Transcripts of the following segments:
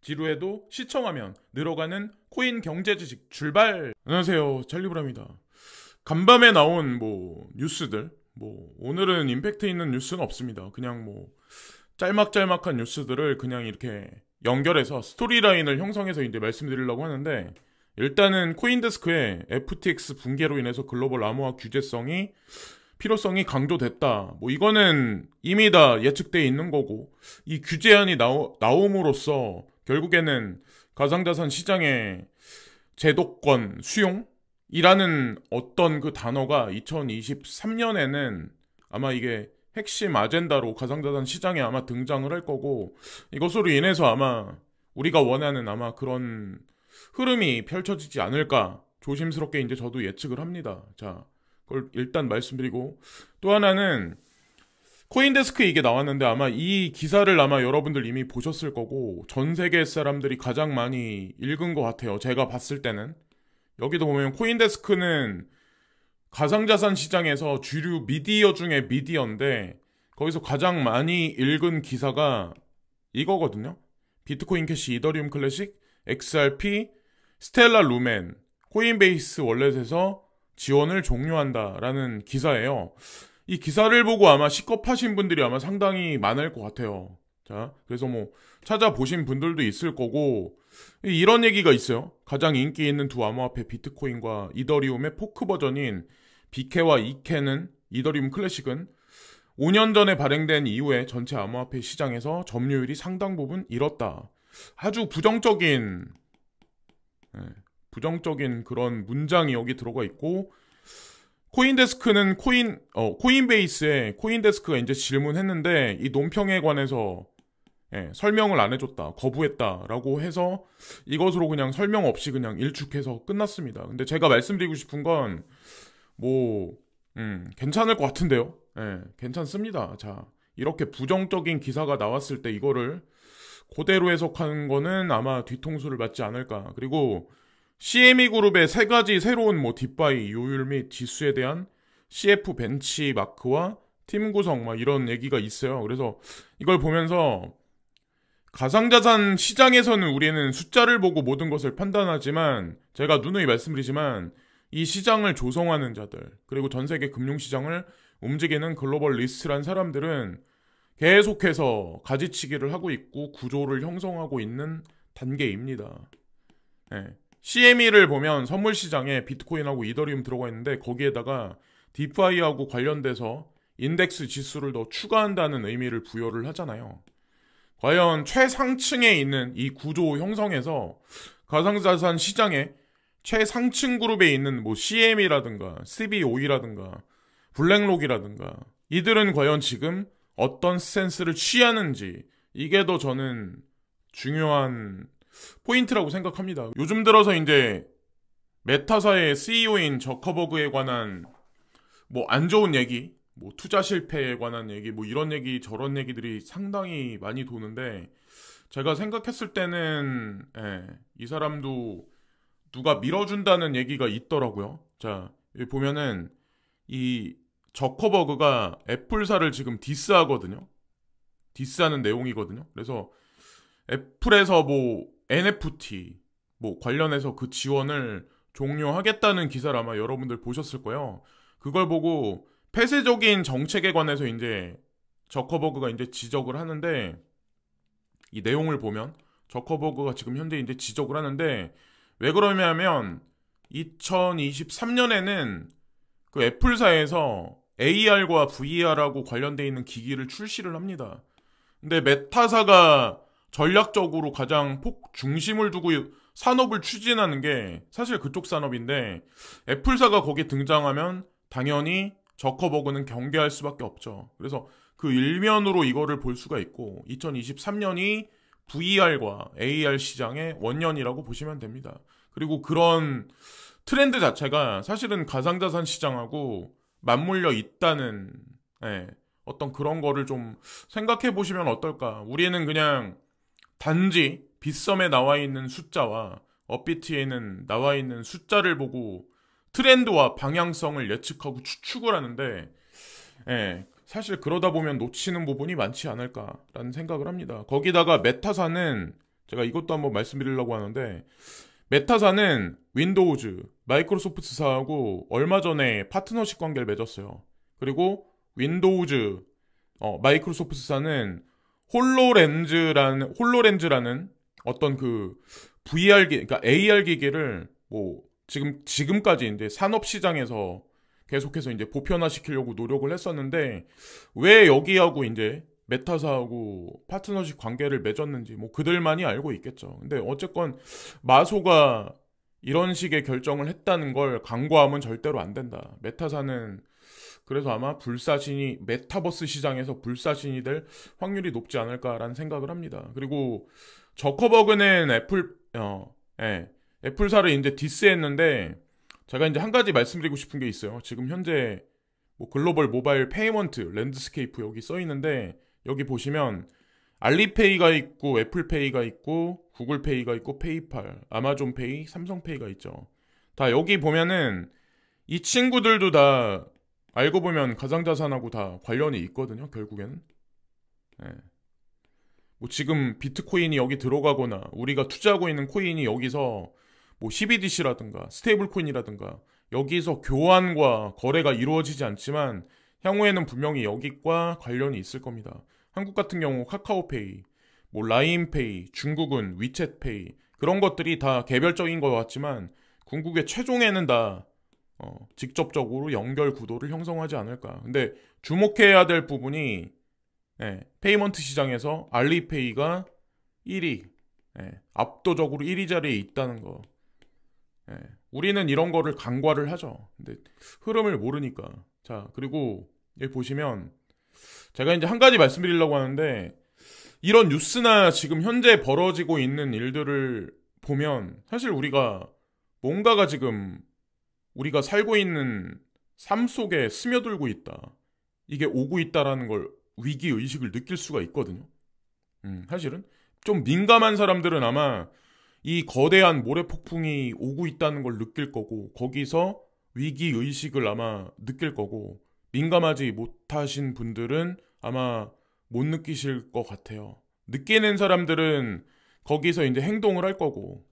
지루해도 시청하면 늘어가는 코인 경제 지식 출발! 안녕하세요, 찰리브라입니다. 간밤에 나온 뉴스들, 오늘은 임팩트 있는 뉴스는 없습니다. 그냥 짤막짤막한 뉴스들을 그냥 이렇게 연결해서 스토리라인을 형성해서 이제 말씀드리려고 하는데, 일단은 코인데스크의 FTX 붕괴로 인해서 글로벌 암호화 규제성이 필요성이 강조됐다. 이거는 이미 다 예측돼 있는 거고, 이 규제안이 나옴으로써 결국에는 가상자산 시장의 제도권 수용이라는 어떤 그 단어가 2023년에는 아마 이게 핵심 아젠다로 가상자산 시장에 아마 등장을 할 거고, 이것으로 인해서 아마 우리가 원하는 아마 그런 흐름이 펼쳐지지 않을까 조심스럽게 이제 저도 예측을 합니다. 자, 그걸 일단 말씀드리고, 또 하나는 코인데스크 이게 나왔는데 아마 이 기사를 아마 여러분들 이미 보셨을 거고 전 세계 사람들이 가장 많이 읽은 것 같아요. 제가 봤을 때는. 여기도 보면 코인데스크는 가상자산 시장에서 주류 미디어 중에 미디어인데 거기서 가장 많이 읽은 기사가 이거거든요. 비트코인 캐시, 이더리움 클래식, XRP, 스텔라 루멘, 코인베이스 월렛에서 지원을 종료한다라는 기사예요. 이 기사를 보고 아마 식겁하신 분들이 아마 상당히 많을 것 같아요. 자, 그래서 찾아보신 분들도 있을 거고, 이런 얘기가 있어요. 가장 인기 있는 두 암호화폐 비트코인과 이더리움의 포크 버전인 BK와 EK는, 이더리움 클래식은 5년 전에 발행된 이후에 전체 암호화폐 시장에서 점유율이 상당 부분 잃었다. 아주 부정적인 그런 문장이 여기 들어가 있고, 코인데스크는 코인베이스에 코인데스크가 이제 질문했는데 이 논평에 관해서 설명을 안 해줬다, 거부했다라고 해서 이것으로 그냥 설명 없이 그냥 일축해서 끝났습니다. 근데 제가 말씀드리고 싶은 건 괜찮을 것 같은데요. 괜찮습니다. 자, 이렇게 부정적인 기사가 나왔을 때 이거를 그대로 해석하는 거는 아마 뒤통수를 맞지 않을까. 그리고 CME 그룹의 세 가지 새로운 딥바이, 요율 및 지수에 대한 CF 벤치마크와 팀 구성 이런 얘기가 있어요. 그래서 이걸 보면서 가상자산 시장에서는 우리는 숫자를 보고 모든 것을 판단하지만, 제가 누누이 말씀드리지만 이 시장을 조성하는 자들, 그리고 전 세계 금융시장을 움직이는 글로벌 리스트란 사람들은 계속해서 가지치기를 하고 있고 구조를 형성하고 있는 단계입니다. CME를 보면 선물 시장에 비트코인하고 이더리움 들어가 있는데 거기에다가 디파이하고 관련돼서 인덱스 지수를 더 추가한다는 의미를 부여를 하잖아요. 과연 최상층에 있는 이 구조 형성에서 가상자산 시장의 최상층 그룹에 있는 CME라든가 CBOE라든가 블랙록이라든가 이들은 과연 지금 어떤 스탠스를 취하는지, 이게 더 저는 중요한 포인트라고 생각합니다. 요즘 들어서 이제 메타사의 CEO인 저커버그에 관한 안 좋은 얘기, 투자 실패에 관한 얘기, 이런 얘기 저런 얘기들이 상당히 많이 도는데, 제가 생각했을 때는 이 사람도 누가 밀어준다는 얘기가 있더라고요. 자, 여기 보면은 이 저커버그가 애플사를 지금 디스하거든요. 디스하는 내용이거든요. 그래서 애플에서 NFT 관련해서 그 지원을 종료하겠다는 기사를 아마 여러분들 보셨을 거예요. 그걸 보고 폐쇄적인 정책에 관해서 이제 저커버그가 이제 지적을 하는데, 이 내용을 보면 저커버그가 지금 현재 이제 지적을 하는데, 왜 그러냐면 2023년에는 그 애플사에서 AR과 VR하고 관련돼 있는 기기를 출시를 합니다. 근데 메타사가 전략적으로 가장 중심을 두고 산업을 추진하는 게 사실 그쪽 산업인데, 애플사가 거기에 등장하면 당연히 저커버그는 경계할 수밖에 없죠. 그래서 그 일면으로 이거를 볼 수가 있고, 2023년이 VR과 AR 시장의 원년이라고 보시면 됩니다. 그리고 그런 트렌드 자체가 사실은 가상자산 시장하고 맞물려 있다는 어떤 그런 거를 좀 생각해 보시면 어떨까. 우리는 그냥 단지 빗썸에 나와 있는 숫자와 업비트에는 나와 있는 숫자를 보고 트렌드와 방향성을 예측하고 추측을 하는데, 사실 그러다 보면 놓치는 부분이 많지 않을까라는 생각을 합니다. 거기다가 메타사는 제가 이것도 한번 말씀드리려고 하는데, 메타사는 윈도우즈, 마이크로소프트사하고 얼마 전에 파트너십 관계를 맺었어요. 그리고 윈도우즈, 마이크로소프트사는 홀로렌즈라는 어떤 그 그러니까 AR 기기를 뭐 지금까지 이제 산업 시장에서 계속해서 이제 보편화시키려고 노력을 했었는데, 왜 여기하고 이제 메타사하고 파트너십 관계를 맺었는지 뭐 그들만이 알고 있겠죠. 근데 어쨌건 마소가 이런 식의 결정을 했다는 걸 간과하면 절대로 안 된다. 메타사는 그래서 아마 메타버스 시장에서 불사신이 될 확률이 높지 않을까라는 생각을 합니다. 그리고 저커버그는 애플사를 이제 디스했는데, 제가 이제 한 가지 말씀드리고 싶은 게 있어요. 지금 현재 뭐 글로벌 모바일 페이먼트 랜드스케이프 여기 써 있는데, 여기 보시면 알리페이가 있고 애플페이가 있고 구글페이가 있고 페이팔, 아마존페이, 삼성페이가 있죠. 다 여기 보면은 이 친구들도 다 알고 보면 가상자산하고 다 관련이 있거든요, 결국에는. 네. 뭐 지금 비트코인이 여기 들어가거나 우리가 투자하고 있는 코인이 여기서 뭐 CBDC라든가 스테이블 코인이라든가 여기서 교환과 거래가 이루어지지 않지만 향후에는 분명히 여기과 관련이 있을 겁니다. 한국 같은 경우 카카오페이, 뭐 라인페이, 중국은 위챗페이, 그런 것들이 다 개별적인 것 같지만 궁극의 최종에는 다 직접적으로 연결 구도를 형성하지 않을까. 근데 주목해야 될 부분이 페이먼트 시장에서 알리페이가 1위, 압도적으로 1위 자리에 있다는 거. 우리는 이런 거를 간과를 하죠. 근데 흐름을 모르니까. 자, 그리고 여기 보시면 제가 이제 한 가지 말씀드리려고 하는데, 이런 뉴스나 지금 현재 벌어지고 있는 일들을 보면 사실 뭔가가 지금 우리가 살고 있는 삶 속에 스며들고 있다, 이게 오고 있다라는 걸 위기의식을 느낄 수가 있거든요. 사실은 좀 민감한 사람들은 아마 이 거대한 모래폭풍이 오고 있다는 걸 느낄 거고, 거기서 위기의식을 아마 느낄 거고, 민감하지 못하신 분들은 아마 못 느끼실 것 같아요. 느끼는 사람들은 거기서 이제 행동을 할 거고,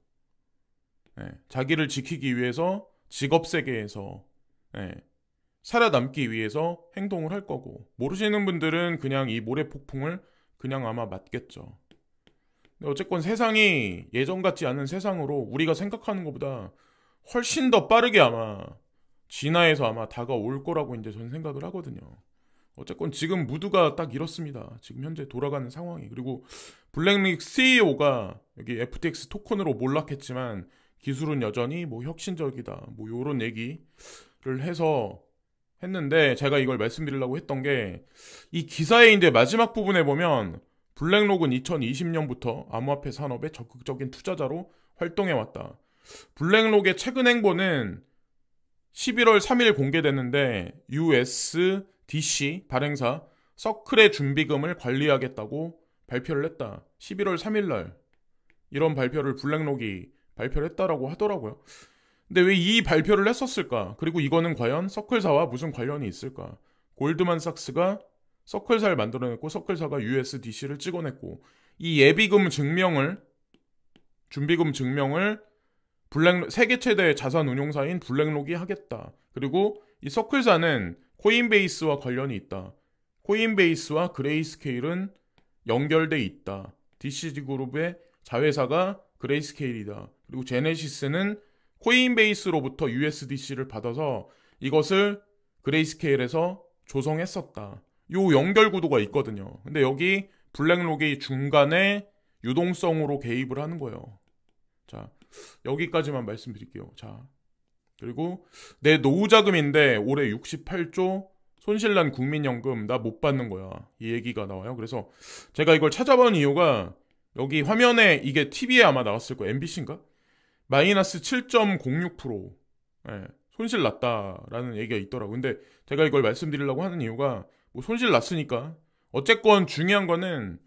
자기를 지키기 위해서 직업 세계에서 살아남기 위해서 행동을 할 거고, 모르시는 분들은 그냥 이 모래폭풍을 그냥 아마 맞겠죠. 근데 어쨌건 세상이 예전 같지 않은 세상으로 우리가 생각하는 것보다 훨씬 더 빠르게 아마 진화해서 아마 다가올 거라고 이제 저는 생각을 하거든요. 어쨌건 지금 무드가 딱 이렇습니다. 지금 현재 돌아가는 상황이. 그리고 블랙릭 CEO가 여기 FTX 토큰으로 몰락했지만 기술은 여전히 뭐 혁신적이다, 뭐 요런 얘기를 했는데, 제가 이걸 말씀드리려고 했던 게, 이 기사의 이제 마지막 부분에 보면 블랙록은 2020년부터 암호화폐 산업의 적극적인 투자자로 활동해왔다. 블랙록의 최근 행보는 11월 3일 공개됐는데, USDC 발행사 서클의 준비금을 관리하겠다고 발표를 했다. 11월 3일날 이런 발표를 블랙록이 발표를 했다라고 하더라고요. 근데 왜 이 발표를 했었을까? 그리고 이거는 과연 서클사와 무슨 관련이 있을까? 골드만삭스가 서클사를 만들어냈고, 서클사가 USDC를 찍어냈고, 이 준비금 증명을 세계 최대 자산 운용사인 블랙록이 하겠다. 그리고 이 서클사는 코인베이스와 관련이 있다. 코인베이스와 그레이스케일은 연결돼 있다. DCG 그룹의 자회사가 그레이스케일이다. 그리고 제네시스는 코인베이스로부터 USDC를 받아서 이것을 그레이스케일에서 조성했었다. 요 연결 구도가 있거든요. 근데 여기 블랙록이 중간에 유동성으로 개입을 하는 거예요. 자, 여기까지만 말씀드릴게요. 자, 그리고 내 노후 자금인데 올해 68조 손실난 국민연금 나 못 받는 거야, 이 얘기가 나와요. 그래서 제가 이걸 찾아본 이유가, 여기 화면에 이게 TV에 아마 나왔을 거예요. MBC인가? 마이너스 7.06% 손실 났다라는 얘기가 있더라고요. 근데 제가 이걸 말씀드리려고 하는 이유가, 뭐 손실 났으니까 어쨌건 중요한 거는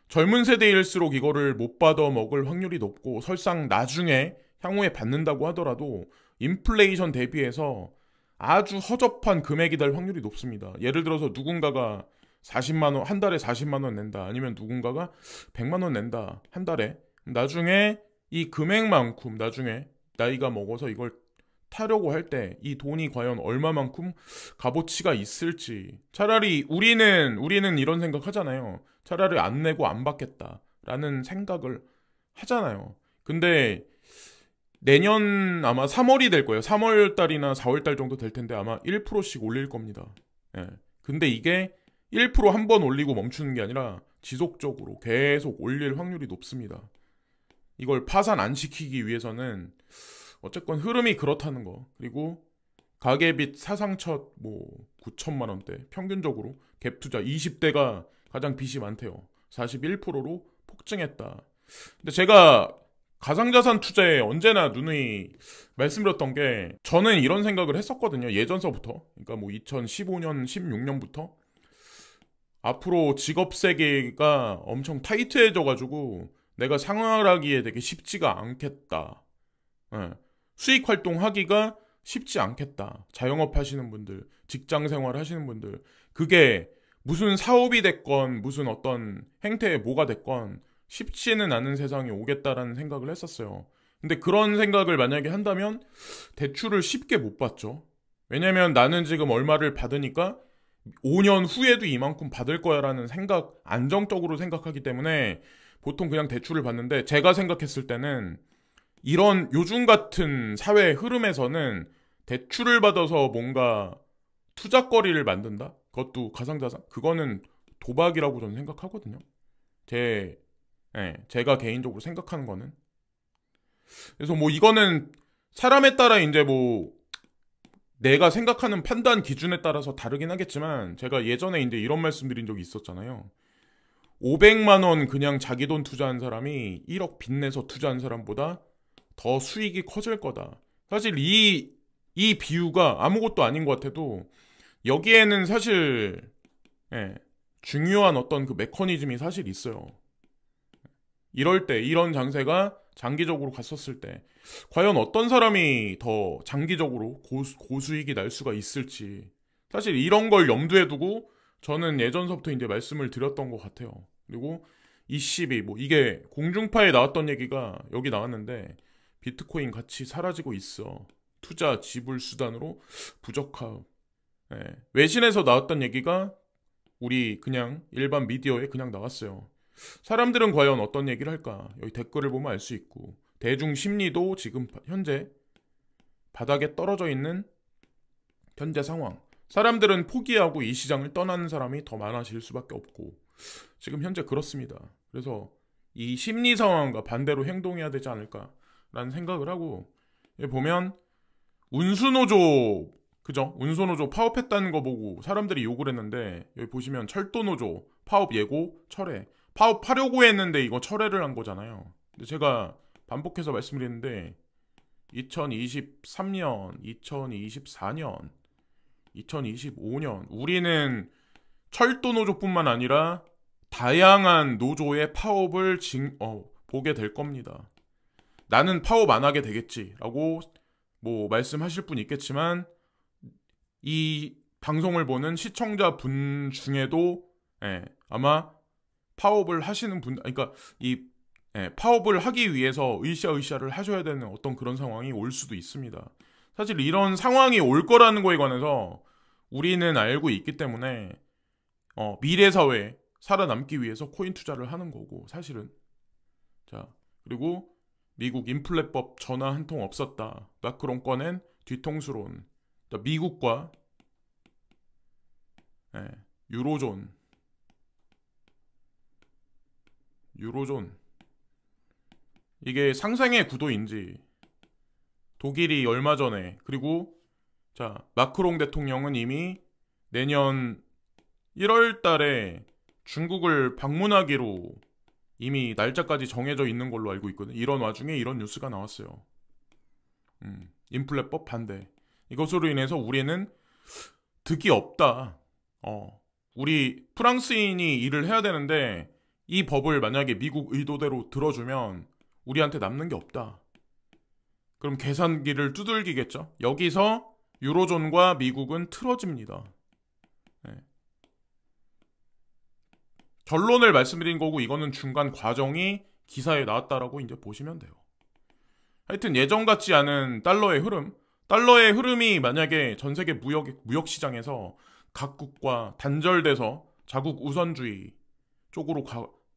젊은 세대일수록 이거를 못 받아 먹을 확률이 높고, 설상 나중에 향후에 받는다고 하더라도 인플레이션 대비해서 아주 허접한 금액이 될 확률이 높습니다. 예를 들어서 누군가가 40만 원, 한 달에 40만 원 낸다, 아니면 누군가가 100만 원 낸다, 한 달에. 나중에 이 금액만큼 나중에 나이가 먹어서 이걸 타려고 할 때 이 돈이 과연 얼마만큼 값어치가 있을지. 차라리 우리는 이런 생각 하잖아요. 차라리 안 내고 안 받겠다라는 생각을 하잖아요. 근데 내년 아마 3월이 될 거예요. 3월 달이나 4월 달 정도 될 텐데 아마 1%씩 올릴 겁니다. 예. 근데 이게 1% 한 번 올리고 멈추는 게 아니라 지속적으로 계속 올릴 확률이 높습니다. 이걸 파산 안 시키기 위해서는 어쨌건 흐름이 그렇다는 거. 그리고 가계빚 사상 첫 9천만 원대 평균적으로 갭 투자 20대가 가장 빚이 많대요. 41%로 폭증했다. 근데 제가 가상자산 투자에 언제나 누누이 말씀드렸던 게 저는 이런 생각을 했었거든요. 예전서부터. 그러니까 2015년, 16년부터 앞으로 직업 세계가 엄청 타이트해져가지고 내가 생활하기에 되게 쉽지가 않겠다. 예. 수익 활동하기가 쉽지 않겠다. 자영업 하시는 분들, 직장 생활 하시는 분들, 그게 무슨 사업이 됐건 무슨 어떤 행태에 뭐가 됐건 쉽지는 않은 세상이 오겠다라는 생각을 했었어요. 근데 그런 생각을 만약에 한다면 대출을 쉽게 못 받죠. 왜냐면 나는 지금 얼마를 받으니까 5년 후에도 이만큼 받을 거야 라는 생각, 안정적으로 생각하기 때문에 보통 그냥 대출을 받는데 제가 생각했을 때는 이런 요즘 같은 사회 흐름에서는 대출을 받아서 뭔가 투자거리를 만든다? 그것도 가상자산? 그거는 도박이라고 저는 생각하거든요. 제가 개인적으로 생각하는 거는. 그래서 이거는 사람에 따라 이제 내가 생각하는 판단 기준에 따라서 다르긴 하겠지만 제가 예전에 이제 이런 말씀 드린 적이 있었잖아요. 500만 원 그냥 자기 돈 투자한 사람이 1억 빚내서 투자한 사람보다 더 수익이 커질 거다. 사실 이 비유가 아무것도 아닌 것 같아도 여기에는 사실 중요한 어떤 그 메커니즘이 사실 있어요. 이럴 때 이런 장세가 장기적으로 갔었을 때 과연 어떤 사람이 더 장기적으로 고수익이 날 수가 있을지 사실 이런 걸 염두에 두고 저는 예전서부터 이제 말씀을 드렸던 것 같아요. 그리고 E12 이게 공중파에 나왔던 얘기가 여기 나왔는데 비트코인 가치 사라지고 있어. 투자 지불 수단으로 부적합. 외신에서 나왔던 얘기가 우리 그냥 일반 미디어에 그냥 나왔어요. 사람들은 과연 어떤 얘기를 할까? 여기 댓글을 보면 알 수 있고 대중 심리도 지금 현재 바닥에 떨어져 있는 현재 상황. 사람들은 포기하고 이 시장을 떠나는 사람이 더 많아질 수밖에 없고 지금 현재 그렇습니다. 그래서 이 심리 상황과 반대로 행동해야 되지 않을까라는 생각을 하고 보면 운수노조 그죠? 운수노조 파업했다는 거 보고 사람들이 욕을 했는데 여기 보시면 철도노조 파업 예고 철회 파업하려고 했는데 이거 철회를 한 거잖아요. 근데 제가 반복해서 말씀드리는데 2023년, 2024년, 2025년 우리는 철도 노조뿐만 아니라 다양한 노조의 파업을 보게 될 겁니다. 나는 파업 안 하게 되겠지라고 말씀하실 분 있겠지만 이 방송을 보는 시청자분 중에도 아마 파업을 하시는 분, 그러니까 파업을 하기 위해서 으쌰으쌰를 하셔야 되는 어떤 그런 상황이 올 수도 있습니다. 사실 이런 상황이 올 거라는 거에 관해서 우리는 알고 있기 때문에 미래 사회에 살아남기 위해서 코인 투자를 하는 거고 사실은. 자, 그리고 미국 인플레법 전화 한 통 없었다. 마크롱 꺼낸 뒤통수론. 미국과 유로존 이게 상생의 구도인지 독일이 얼마 전에 그리고 마크롱 대통령은 이미 내년 1월 달에 중국을 방문하기로 이미 날짜까지 정해져 있는 걸로 알고 있거든요. 이런 와중에 이런 뉴스가 나왔어요. 인플레법 반대. 이것으로 인해서 우리는 득이 없다. 우리 프랑스인이 일을 해야 되는데 이 법을 만약에 미국 의도대로 들어주면 우리한테 남는 게 없다. 그럼 계산기를 두들기겠죠. 여기서 유로존과 미국은 틀어집니다. 결론을 말씀드린 거고 이거는 중간 과정이 기사에 나왔다라고 이제 보시면 돼요. 하여튼 예전 같지 않은 달러의 흐름, 달러의 흐름이 만약에 전 세계 무역 시장에서 각국과 단절돼서 자국 우선주의 쪽으로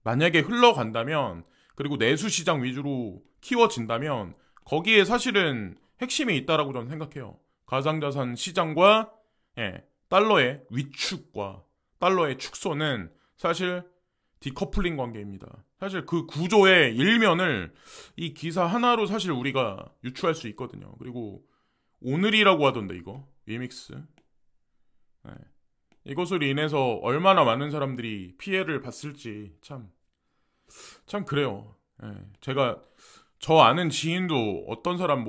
만약에 흘러간다면, 그리고 내수 시장 위주로 키워진다면 거기에 사실은 핵심이 있다라고 저는 생각해요. 가상자산 시장과 달러의 위축과 달러의 축소는 사실 디커플링 관계입니다. 사실 그 구조의 일면을 이 기사 하나로 사실 우리가 유추할 수 있거든요. 그리고 오늘이라고 하던데 이거 위믹스, 이것으로 인해서 얼마나 많은 사람들이 피해를 봤을지 참 그래요. 제가 저 아는 지인도 어떤 사람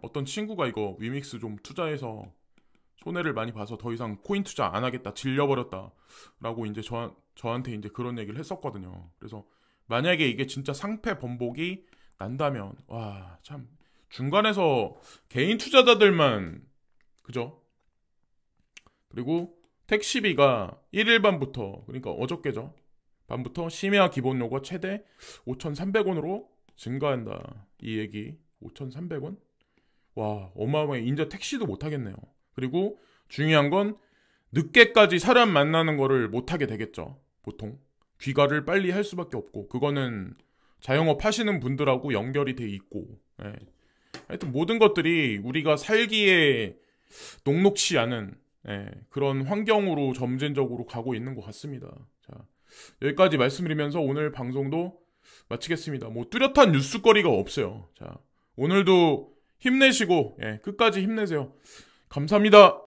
어떤 친구가 이거 위믹스 좀 투자해서 손해를 많이 봐서 더 이상 코인 투자 안 하겠다, 질려버렸다라고 이제 저한테 이제 그런 얘기를 했었거든요. 그래서 만약에 이게 진짜 상패 번복이 난다면 와, 참 중간에서 개인 투자자들만, 그죠? 그리고 택시비가 1일 밤부터, 그러니까 어저께죠, 밤부터 심야 기본 요금 최대 5,300원으로 증가한다. 이 얘기 5,300원? 와, 어마어마해. 이제 택시도 못 하겠네요. 그리고 중요한 건 늦게까지 사람 만나는 거를 못 하게 되겠죠. 보통 귀가를 빨리 할 수밖에 없고, 그거는 자영업 하시는 분들하고 연결이 돼 있고, 하여튼 모든 것들이 우리가 살기에 녹록치 않은 그런 환경으로 점진적으로 가고 있는 것 같습니다. 자, 여기까지 말씀드리면서 오늘 방송도 마치겠습니다. 뭐 뚜렷한 뉴스거리가 없어요. 자, 오늘도 힘내시고 끝까지 힘내세요. 감사합니다.